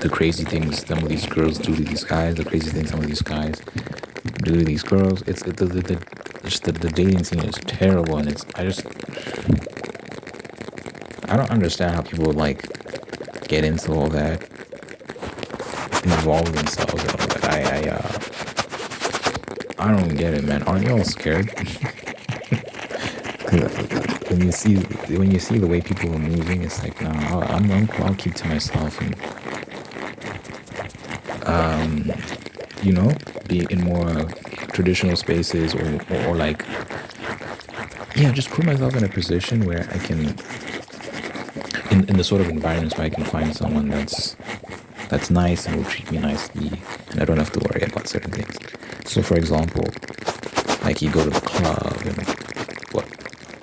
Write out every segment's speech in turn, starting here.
the crazy things some of these girls do to these guys, the crazy things some of these guys do to these girls. Just the dating scene is terrible, and I don't understand how people like get into all that, involve themselves in all that. I don't get it, man. Aren't y'all scared? when you see the way people are moving, it's like, no, I'll keep to myself and be in more traditional spaces or like, yeah, just put myself in a position where I can, in the sort of environments where I can find someone that's nice and will treat me nicely, and I don't have to worry about certain things. So, for example, like you go to the club, and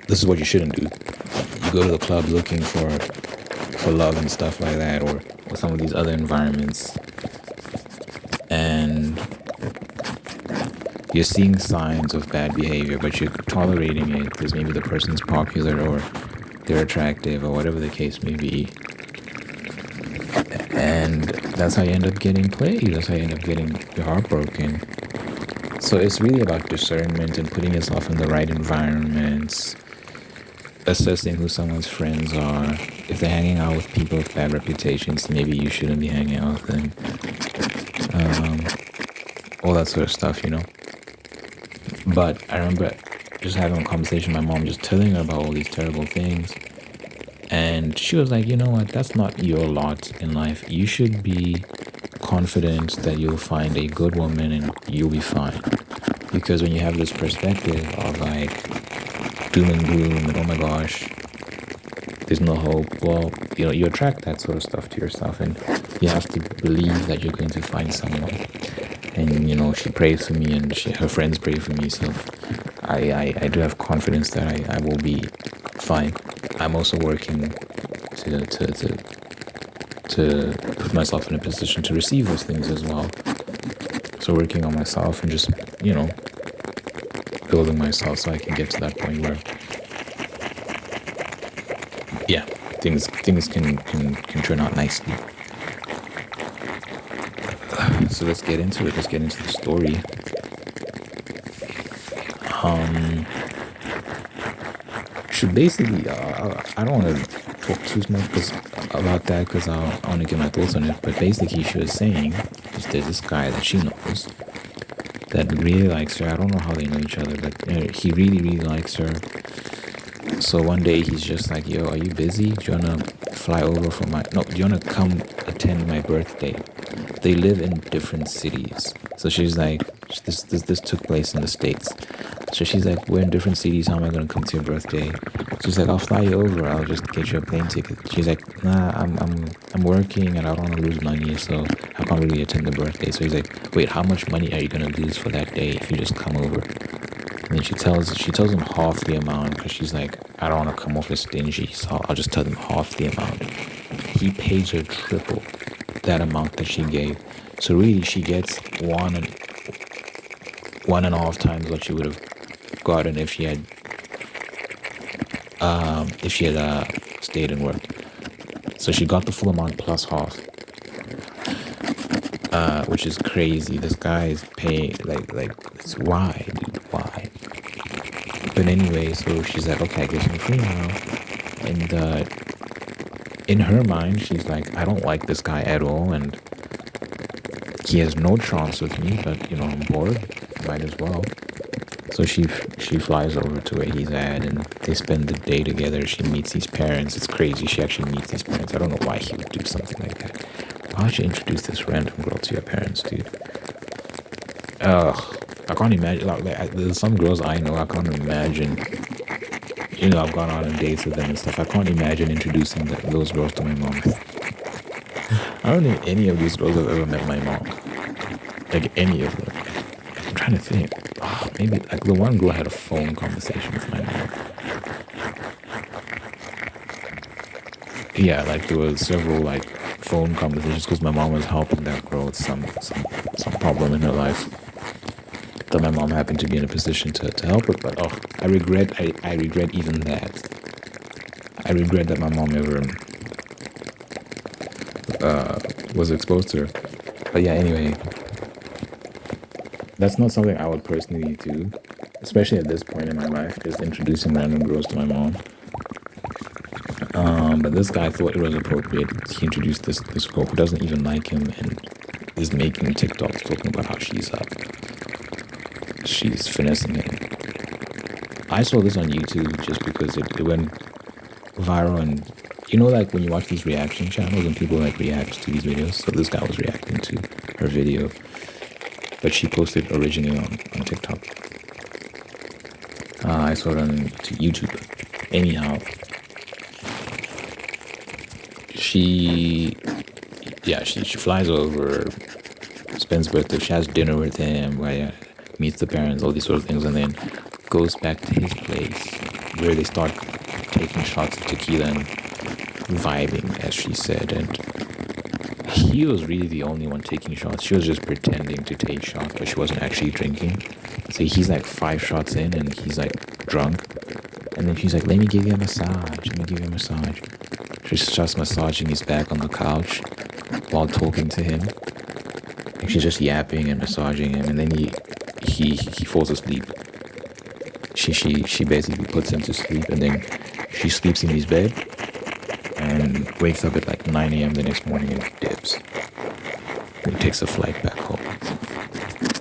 this is what you shouldn't do. You go to the club looking for love and stuff like that, or some of these other environments, and you're seeing signs of bad behavior, but you're tolerating it because maybe the person's popular or they're attractive or whatever the case may be. And that's how you end up getting played. That's how you end up getting your heart broken. So it's really about discernment and putting yourself in the right environments, assessing who someone's friends are. If they're hanging out with people with bad reputations, maybe you shouldn't be hanging out with them. All that sort of stuff, But I remember just having a conversation with my mom, just telling her about all these terrible things. And she was like, you know what, that's not your lot in life. You should be confident that you'll find a good woman and you'll be fine. Because when you have this perspective of like doom and gloom and oh my gosh, there's no hope, well, you attract that sort of stuff to yourself, and you have to believe that you're going to find someone. And she prays for me, and her friends pray for me, so I do have confidence that I will be fine. I'm also working to put myself in a position to receive those things as well. So working on myself and just building myself so I can get to that point where things can turn out nicely. So let's get into it. Let's get into the story. Should basically, I don't want to talk too much about that because I want to get my thoughts on it. But basically, she was saying, there's this guy that she knows that really likes her. I don't know how they know each other, but he really, really likes her. So one day he's just like, yo, are you busy? Do you want to fly over do you want to come attend my birthday? They live in different cities. So she's like, this took place in the States. So she's like, we're in different cities. How am I going to come to your birthday? She's like, I'll fly you over. I'll just get you a plane ticket. She's like, nah, I'm working and I don't want to lose money, so I can't really attend the birthday. So he's like, wait, how much money are you going to lose for that day if you just come over? And then she tells him half the amount because she's like, I don't want to come off as stingy, so I'll just tell him half the amount. He pays her triple that amount that she gave. So really, she gets one and a half times what she would have gotten if she had stayed and worked. So she got the full amount plus half, which is crazy. This guy is paying like it's why, dude, why? But anyway, so she's like, okay, I guess I'm free now, and in her mind, she's like, I don't like this guy at all, and he has no chance with me, but I'm bored, might as well. So she flies over to where he's at, and they spend the day together. She meets his parents. It's crazy. She actually meets his parents. I don't know why he would do something like that. Why would you introduce this random girl to your parents, dude? Ugh, I can't imagine. There's some girls I know, I can't imagine. I've gone on dates with them and stuff. I can't imagine introducing those girls to my mom. I don't think any of these girls have ever met my mom. Like, any of them. I'm trying to think. Maybe, like, the one girl had a phone conversation with my mom. Yeah, like, there was several, like, phone conversations because my mom was helping that girl with some problem in her life that my mom happened to be in a position to help her. But, I regret even that. I regret that my mom ever was exposed to her. But yeah, anyway, that's not something I would personally do, especially at this point in my life, just introducing random girls to my mom. But this guy thought it was appropriate. He introduced this girl who doesn't even like him and is making TikToks talking about how she's finessing him. I saw this on YouTube just because it went viral, and you know, like when you watch these reaction channels and people like react to these videos. So this guy was reacting to her video, but she posted originally on TikTok. I saw it on YouTube. Anyhow, she flies over, spends birthday, she has dinner with him, where meets the parents, all these sort of things, and then goes back to his place where they start taking shots of tequila and vibing, as she said. And he was really the only one taking shots. She was just pretending to take shots, but she wasn't actually drinking. So he's like 5 shots in and he's like drunk. And then she's like, let me give you a massage. She starts massaging his back on the couch while talking to him. And she's just yapping and massaging him. And then he falls asleep. She basically puts him to sleep, and then she sleeps in his bed and wakes up at like 9 a.m. the next morning and dips. And he takes a flight back home.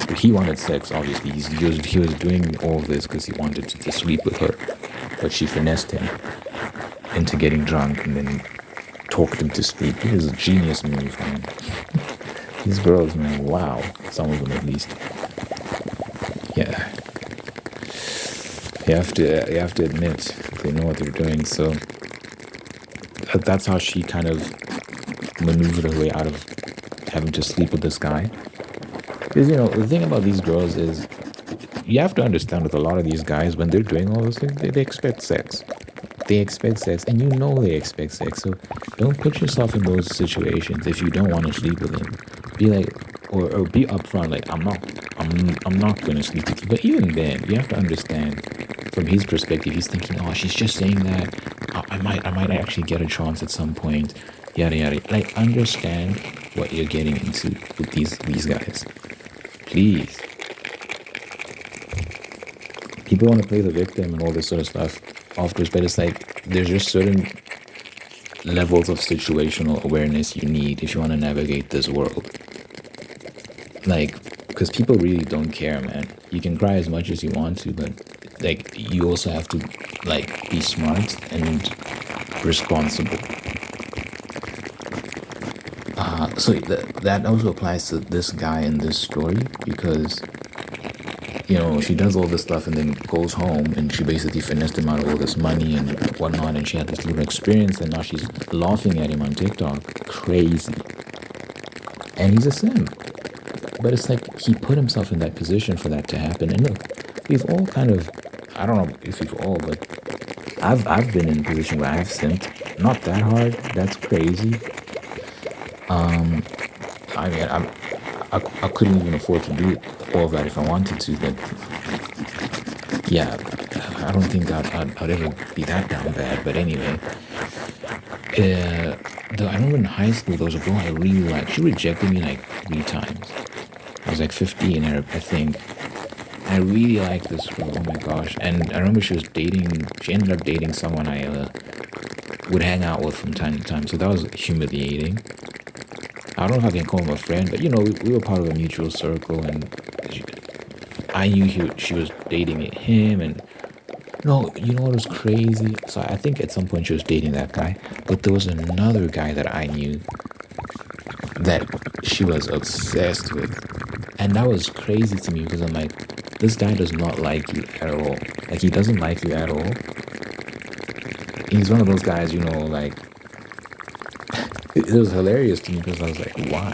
But he wanted sex, obviously. He was doing all of this because he wanted to sleep with her. But she finessed him into getting drunk and then talked him to sleep. It was a genius move, man. These girls, man, wow. Some of them at least. Yeah. You have to admit they know what they're doing. So that's how she kind of maneuvered her way out of having to sleep with this guy. Because, you know, the thing about these girls is you have to understand with a lot of these guys, when they're doing all those things, they expect sex. They expect sex, and you know they expect sex. So don't put yourself in those situations if you don't want to sleep with him. Be like, or be upfront, like, I'm not going to sleep with you. But even then, you have to understand from his perspective, he's thinking, oh, she's just saying that. I might actually get a chance at some point. Yada yada. Like, understand what you're getting into with these guys. Please. People want to play the victim and all this sort of stuff, of course, but it's like there's just certain levels of situational awareness you need if you want to navigate this world. Like, because people really don't care, man. You can cry as much as you want to, but like you also have to like be smart and responsible. So that also applies to this guy in this story, because you know, she does all this stuff and then goes home and she basically finessed him out of all this money and whatnot, and she had this little experience and now she's laughing at him on TikTok. Crazy. And he's a simp. But it's like he put himself in that position for that to happen. And look, we've all kind of, I don't know if we've all, but I've been in a position where I've simped. Not that hard. That's crazy. I mean, I couldn't even afford to do all of that if I wanted to, but yeah, I don't think I'd ever be that down bad. But anyway, I remember in high school there was a girl I really liked. She rejected me like 3 times. I was like 15, I think. I really liked this girl. Oh my gosh! And I remember she ended up dating someone I would hang out with from time to time. So that was humiliating. I don't know if I can call him a friend, but you know, we were part of a mutual circle, and I knew she was dating him, and no, you know what was crazy? So I think at some point she was dating that guy, but there was another guy that I knew that she was obsessed with, and that was crazy to me because I'm like, this guy does not like you at all. Like, he doesn't like you at all. He's one of those guys, you know, like, it was hilarious to me because I was like, why?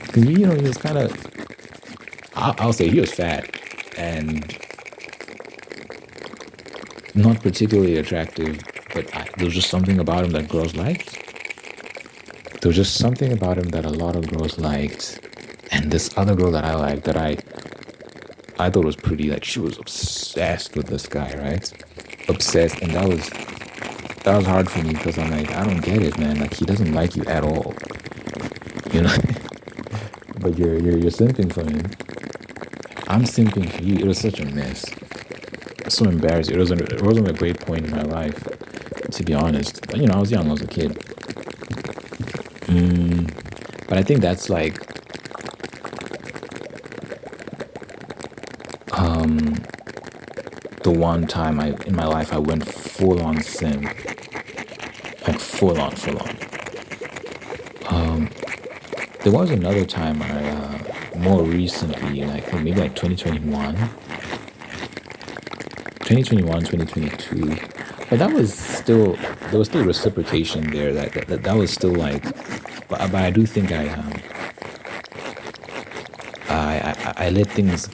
Because, you know, he was kind of, I'll say he was fat and not particularly attractive, but there was just something about him that girls liked. There was just something about him that a lot of girls liked. And this other girl that I liked, that I thought was pretty, like, she was obsessed with this guy, right? Obsessed. And that was that was hard for me because I'm like, I don't get it, man. Like he doesn't like you at all, you know. But you're simping for him. I'm simping for you. It was such a mess. So embarrassing. It wasn't a great point in my life, to be honest. But, I was young. I was a kid. But I think that's like the one time in my life I went full on simp, like full on. There was another time more recently, like maybe like 2022. But that was still there was still reciprocation there. That was still like, but I do think I let things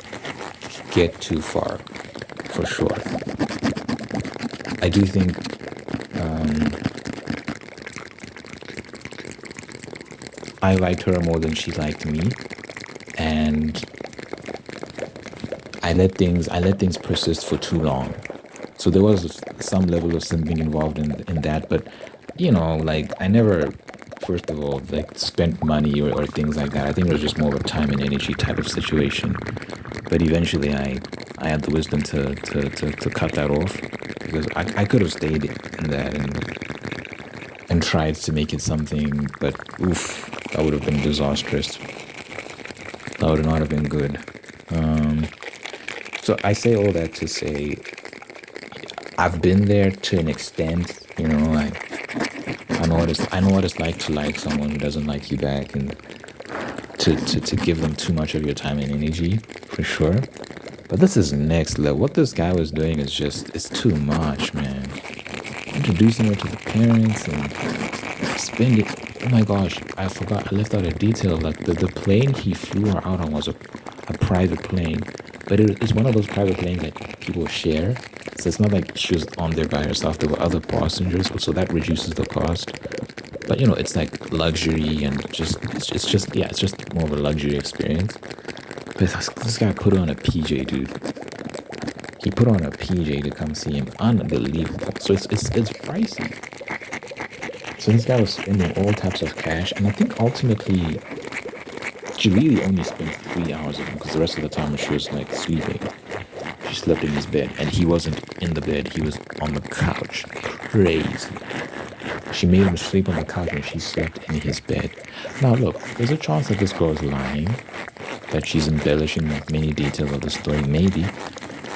get too far, for sure. I do think I liked her more than she liked me, and I let things persist for too long. So there was some level of simping involved in that, but like I never, first of all, like spent money or things like that. I think it was just more of a time and energy type of situation. But eventually, I had the wisdom to cut that off because I could have stayed in that and tried to make it something, but oof, that would have been disastrous. That would not have been good. So I say all that to say I've been there to an extent, like I know what it's like to like someone who doesn't like you back, and to give them too much of your time and energy, for sure. But this is next level. What this guy was doing is just, it's too much, man. Introducing her to the parents and spend it. Oh my gosh, I forgot. I left out a detail. Like the plane he flew her out on was a private plane, but it's one of those private planes that people share. So it's not like she was on there by herself. There were other passengers, so that reduces the cost. But it's like luxury and it's just more of a luxury experience. But this guy put on a PJ, dude. He put on a PJ to come see him. Unbelievable. So it's pricey. So this guy was spending all types of cash, and I think ultimately she really only spent 3 hours with him because the rest of the time she was like sleeping. She slept in his bed, and he wasn't in the bed. He was on the couch. Crazy. She made him sleep on the couch and she slept in his bed. Now look, there's a chance that this girl is lying, that she's embellishing many details of the story. Maybe.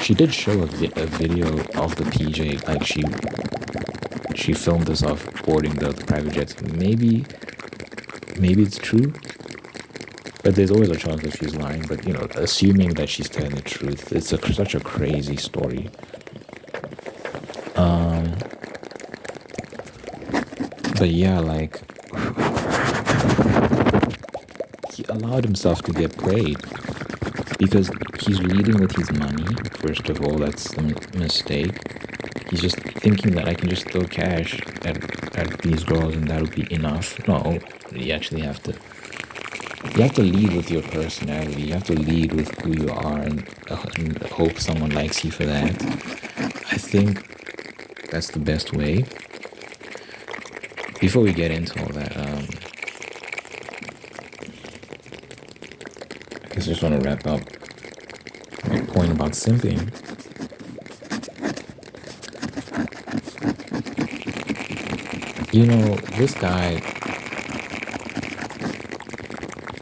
She did show a video of the PJ, like she filmed herself boarding the private jets. Maybe it's true, but there's always a chance that she's lying. But assuming that she's telling the truth, it's such a crazy story. But yeah, like he allowed himself to get played because he's leading with his money. First of all, that's the mistake. He's just thinking that I can just throw cash at these girls and that'll be enough. No, you actually have to. You have to lead with your personality. You have to lead with who you are, and hope someone likes you for that. I think that's the best way. Before we get into all that, I guess I just want to wrap up my point about simping. This guy,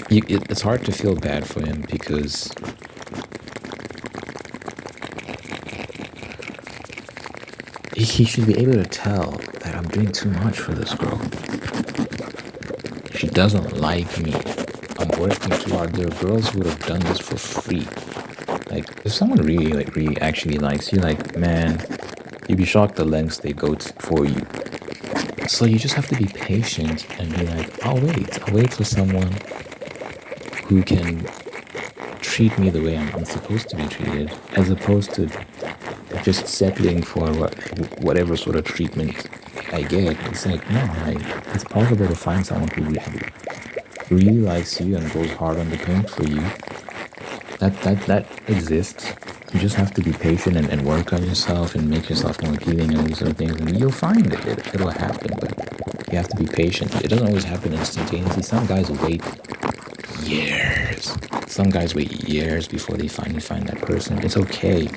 it's hard to feel bad for him because he should be able to tell that I'm doing too much for this girl. She doesn't like me. I'm working too hard. There are girls who would have done this for free. Like, if someone really actually likes you, like, man, you'd be shocked the lengths they go for you. So you just have to be patient and be like, I'll wait for someone who can treat me the way I'm supposed to be treated, as opposed to just settling for whatever sort of treatment I get. It's like, no, it's possible to find someone who really likes you and goes hard on the paint for you. That exists. You just have to be patient and work on yourself and make yourself more appealing and these sort of things, and you'll find it'll happen. But you have to be patient. It doesn't always happen instantaneously. Some guys wait years. Some guys wait years before they finally find that person. It's okay.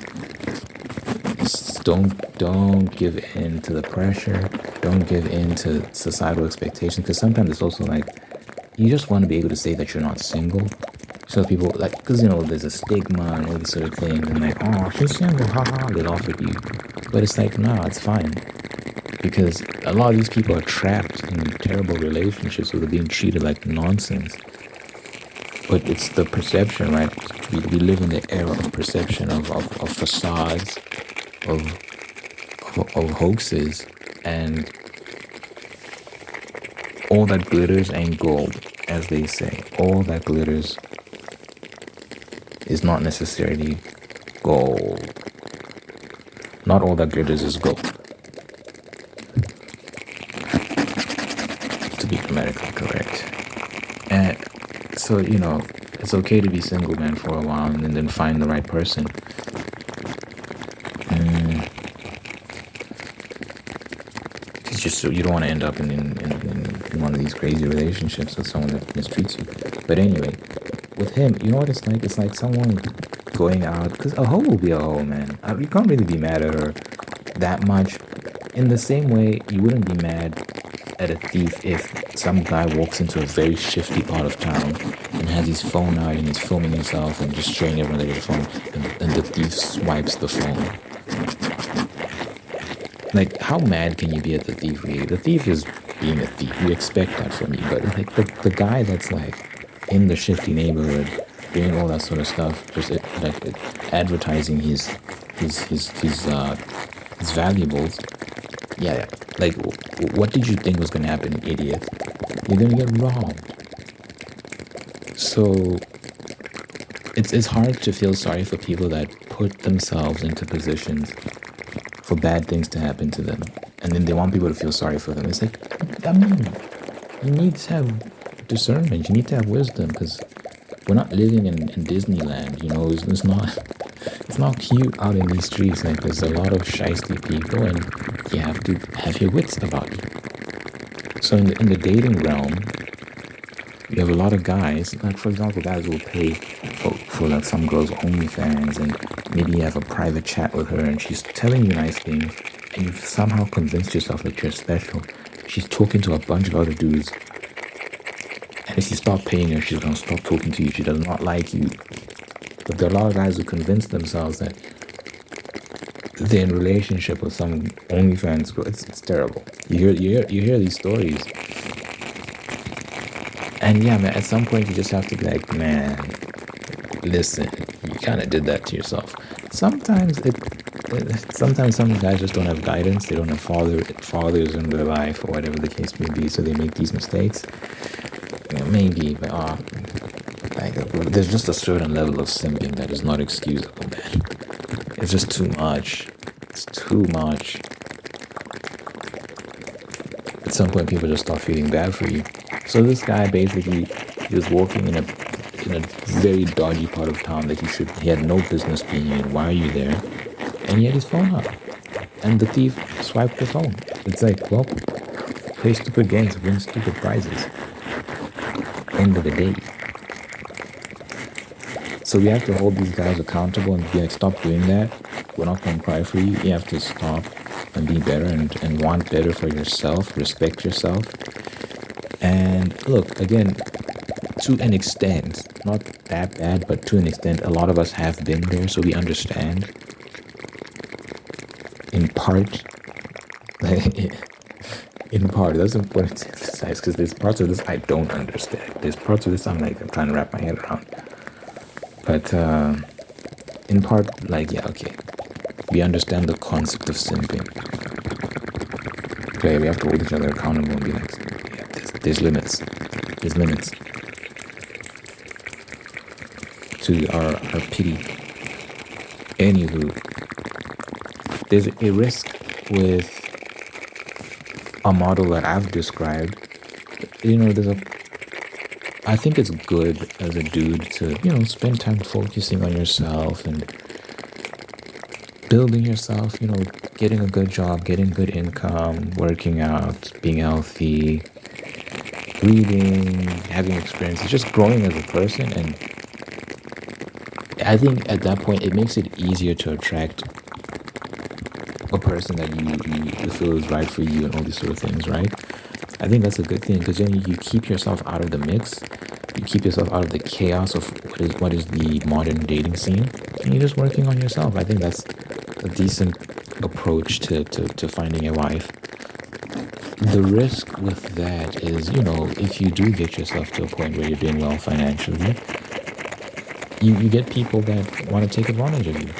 Just don't give in to the pressure. Don't give in to societal expectations, because sometimes it's also like you just want to be able to say that you're not single. So people like, because there's a stigma and all these sort of things, and like, oh, she's single, haha, they laugh at you. But it's like, no, it's fine, because a lot of these people are trapped in terrible relationships where they're being treated like nonsense. But it's the perception, right? We live in the era of perception, of facades, of hoaxes, and all that glitters ain't gold, as they say. All that glitters is not necessarily gold. Not all that glitters is gold, to be grammatically correct. And so, it's okay to be single, man, for a while and then find the right person. It's just so you don't want to end up in one of these crazy relationships with someone that mistreats you. But anyway, with him, you know what it's like? It's like someone going out, because a hoe will be a hoe, man. You can't really be mad at her that much. In the same way, you wouldn't be mad at a thief if some guy walks into a very shifty part of town and has his phone out and he's filming himself and just showing everyone that he's phone, and the thief swipes the phone. Like, how mad can you be at the thief? Really? The thief is being a thief. You expect that from you. But like the guy that's like in the shifty neighborhood doing all that sort of stuff, just like advertising his valuables. Yeah. Like, what did you think was gonna happen, idiot? You're gonna get robbed. So it's hard to feel sorry for people that put themselves into positions for bad things to happen to them, and then they want people to feel sorry for them. It's like, you need to have discernment. You need to have wisdom, because we're not living in Disneyland. It's not cute out in these streets. Like, there's a lot of shiesty people, and you have to have your wits about you. So in the dating realm, you have a lot of guys, like, for example, guys will pay for like some girl's OnlyFans, and maybe you have a private chat with her and she's telling you nice things, and you've somehow convinced yourself that you're special. She's talking to a bunch of other dudes, and if you stop paying her, she's going to stop talking to you. She does not like you. But there are a lot of guys who convince themselves that they're in a relationship with some OnlyFans girl. It's terrible. You hear these stories. And yeah, man, at some point you just have to be like, man, listen, you kind of did that to yourself. Sometimes some guys just don't have guidance. They don't have fathers in their life, or whatever the case may be, so they make these mistakes. Maybe, but like, there's just a certain level of simping that is not excusable, man. It's just too much. It's too much. At some point, people just start feeling bad for you. So this guy basically, he was walking in a very dodgy part of town that he had no business being in. Why are you there? And he had his phone out, and the thief swiped the phone. It's like, well, play stupid games, win stupid prizes. End of the day. So we have to hold these guys accountable and be like, stop doing that. We're not going to cry for you. You have to stop and be better and want better for yourself. Respect yourself. And look, again, to an extent, not that bad, but to an extent, a lot of us have been there, so we understand. In part, that's important to emphasize, because there's parts of this I don't understand. There's parts of this I'm trying to wrap my head around. But in part, yeah, okay. We understand the concept of simping. Okay, we have to hold each other accountable and be like, yeah, there's limits. There's limits to our pity. Anywho, there's a risk with a model that I've described. I think it's good as a dude to, spend time focusing on yourself and building yourself, getting a good job, getting good income, working out, being healthy, reading, having experiences, just growing as a person. And I think at that point, it makes it easier to attract a person that you feel is right for you and all these sort of things, right? I think that's a good thing because then you keep yourself out of the mix. You keep yourself out of the chaos of what is the modern dating scene, and you're just working on yourself. I think that's a decent approach to finding a wife. The risk with that is, if you do get yourself to a point where you're doing well financially, you get people that want to take advantage of you,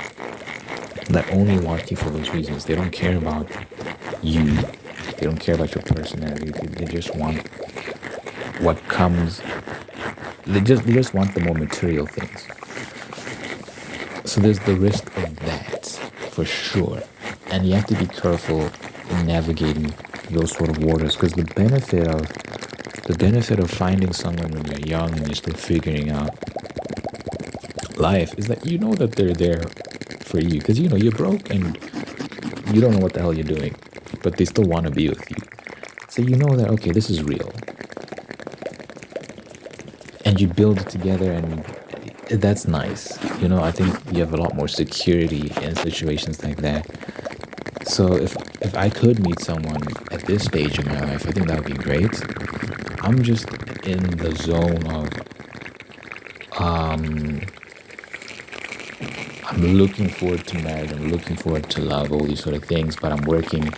that only want you for those reasons. They don't care about you. They don't care about your personality. They just want what comes. They just want the more material things. So there's the risk of that for sure, and you have to be careful in navigating those sort of waters because the benefit of finding someone when you're young and you're still figuring out life is that that they're there for you because you're broke and you don't know what the hell you're doing, but they still want to be with you. So that, okay, this is real. And you build it together, and that's nice. I think you have a lot more security in situations like that. So if I could meet someone at this stage in my life, I think that would be great. I'm just in the zone of I'm looking forward to marriage, I'm looking forward to love, all these sort of things, but I'm working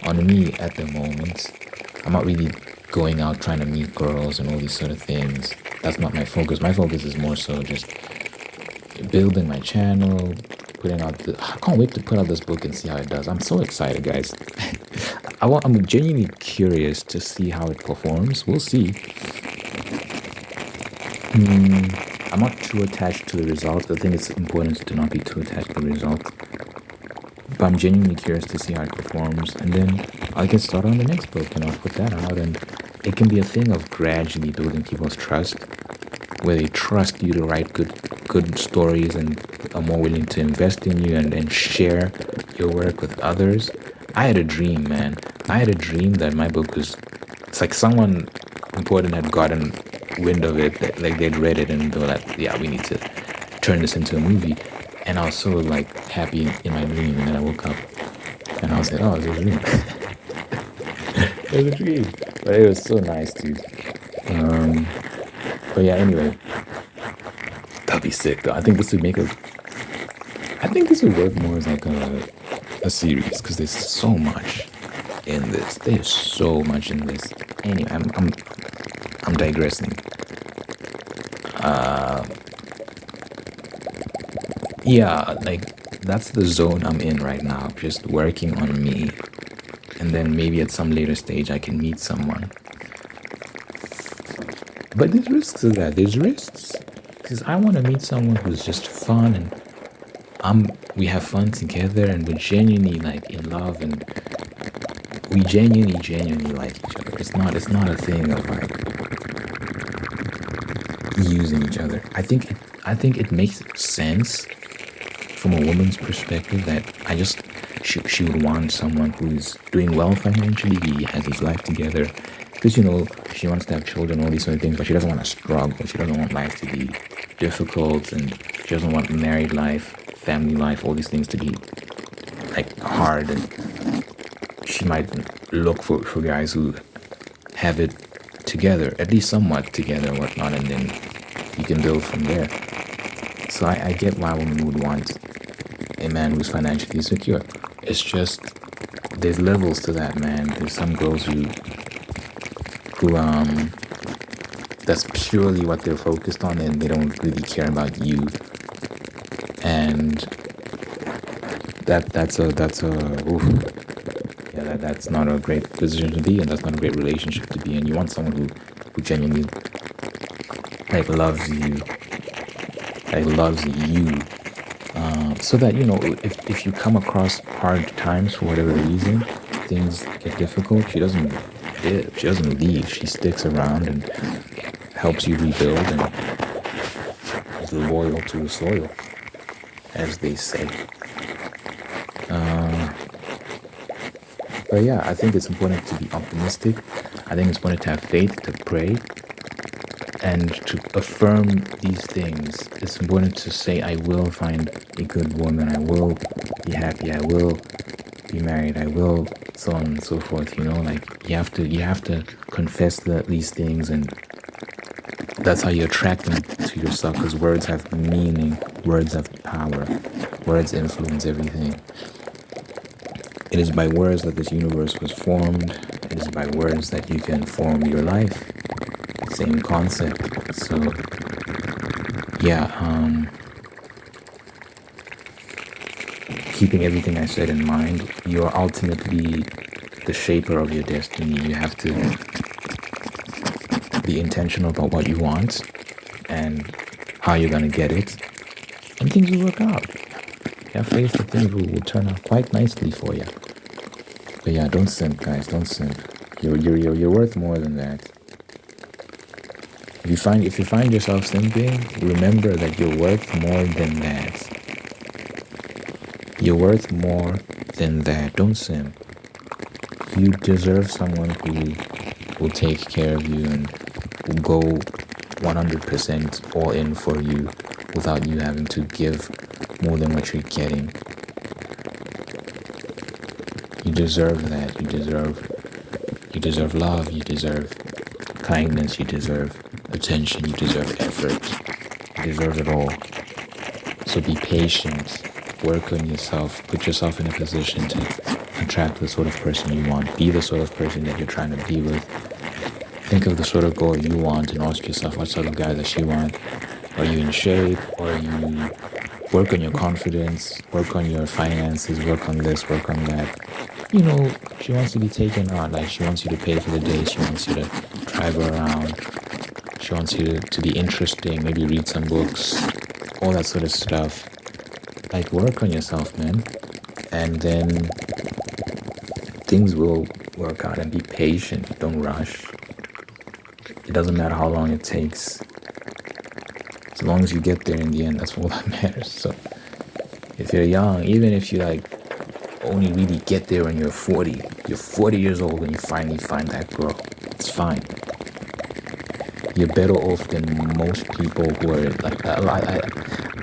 on me at the moment. I'm not really going out trying to meet girls and all these sort of things. That's not my focus. My focus is more so just building my channel, putting out I can't wait to put out this book and see how it does. I'm so excited, guys. I'm genuinely curious to see how it performs. We'll see. I'm not too attached to the result. I think it's important to not be too attached to the result. But I'm genuinely curious to see how it performs. And then I'll get started on the next book and I'll put that out. And it can be a thing of gradually building people's trust, where they trust you to write good stories and are more willing to invest in you and share your work with others. I had a dream, man. I had a dream that my book was, it's like someone important had gotten wind of it, like they'd read it and they were like, yeah, we need to turn this into a movie. And I was so like happy in my dream, and then I woke up and I was like, oh, it was a dream. It was a dream. But it was so nice, dude. But yeah, anyway, that'd be sick though. I think this would work more as like a series because there's so much in this. There's so much in this. Anyway, I'm digressing. Yeah, like that's the zone I'm in right now, just working on me. And then maybe at some later stage I can meet someone. But there's risks to that. There's risks. Because I want to meet someone who's just fun and we have fun together and we're genuinely like in love and we genuinely like each other. It's not a thing of like using each other. I think it makes sense from a woman's perspective that she would want someone who's doing well financially, he has his life together, because she wants to have children, all these sort of things, but she doesn't want to struggle. She doesn't want life to be difficult, and she doesn't want married life, family life, all these things to be like hard. And she might look for guys who have it together, at least somewhat together and whatnot, and then you can build from there. So I get why women would want a man who's financially secure. It's just there's levels to that, man. There's some girls who that's purely what they're focused on, and they don't really care about you. And that's not a great position to be in. That's not a great relationship to be in. You want someone who genuinely like loves you, so that if you come across hard times for whatever reason, things get difficult, she doesn't leave. She sticks around and helps you rebuild and is loyal to the soil, as they say. But yeah, I think it's important to be optimistic. I think it's important to have faith, to pray, and to affirm these things. It's important to say, I will find a good woman, I will be happy, I will be married, I will, so on and so forth. Like you have to confess these things, and that's how you attract them to yourself, because words have meaning, words have power, words influence everything. It is by words that this universe was formed. It is by words that you can form your life. Same concept. So yeah, keeping everything I said in mind, you are ultimately the shaper of your destiny. You have to be intentional about what you want and how you're going to get it, and things will work out. Have faith that things will turn out quite nicely for you. But yeah, don't simp, guys. Don't simp. You're worth more than that. If you find yourself simping, remember that you're worth more than that. You're worth more than that. Don't simp. You deserve someone who will take care of you and will go 100% all in for you without you having to give more than what you're getting. You deserve that. You deserve love. You deserve kindness. You deserve attention. You deserve effort. You deserve it all. So be patient. Work on yourself. Put yourself in a position to attract the sort of person you want. Be the sort of person that you're trying to be with. Think of the sort of girl you want and ask yourself, what sort of guy does she want? Are you in shape? Or are you... Work on your confidence, work on your finances, work on this, work on that. She wants to be taken out. Like, she wants you to pay for the day. She wants you to drive her around. She wants you to be interesting, maybe read some books, all that sort of stuff. Like, work on yourself, man. And then things will work out, and be patient. Don't rush. It doesn't matter how long it takes. As long as you get there in the end, that's all that matters. So if you're young, even if you only really get there when you're 40 years old when you finally find that girl, it's fine. You're better off than most people who are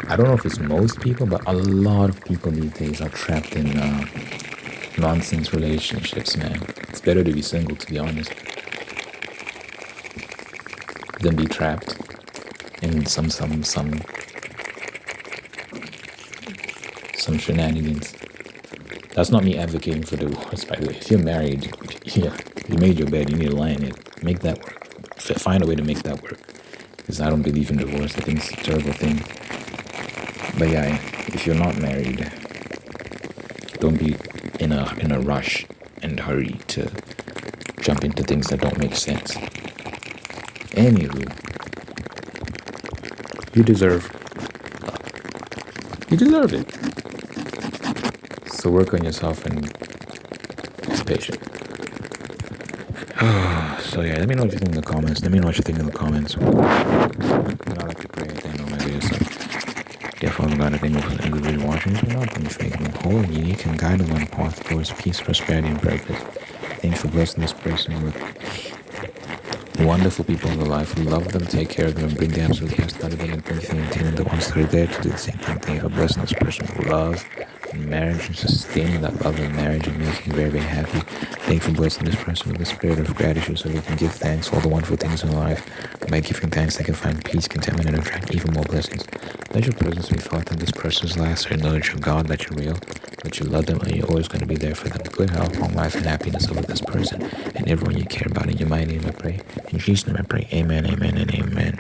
I don't know if it's most people, but a lot of people these days are trapped in nonsense relationships, man. It's better to be single, to be honest, than be trapped in some shenanigans. That's not me advocating for divorce, by the way. If you're married, you made your bed, you need to lie in it. Make that work. Find a way to make that work. Because I don't believe in divorce. I think it's a terrible thing. But yeah, if you're not married, don't be in a rush and hurry to jump into things that don't make sense. Anywho, you deserve love. You deserve it. So work on yourself and be patient. So yeah, let me know what you think in the comments. Let me know what you think in the comments. I like to pray at the end of my video. So dear Father God, I thank you for the individual watching. So now please make me whole, unique, and guide them on path towards peace, prosperity, and purpose. Thanks for blessing this person with wonderful people in their life. Love them, take care of them, and bring them so we can start again and anything and the ones that are there to do the same thing. Thank you for blessing this person with love and marriage and sustaining that love and marriage and making very, very happy. Thank you for blessing this person with the spirit of gratitude so they can give thanks for all the wonderful things in life. By giving thanks, they can find peace, contentment, and attract even more blessings. Let your presence be felt in this person's life, so you know that you're God, that you're real, that you love them, and you're always going to be there for them. Good health, long life, and happiness over this person and everyone you care about. In your mighty name I pray. In Jesus' name I pray. Amen, amen, and amen.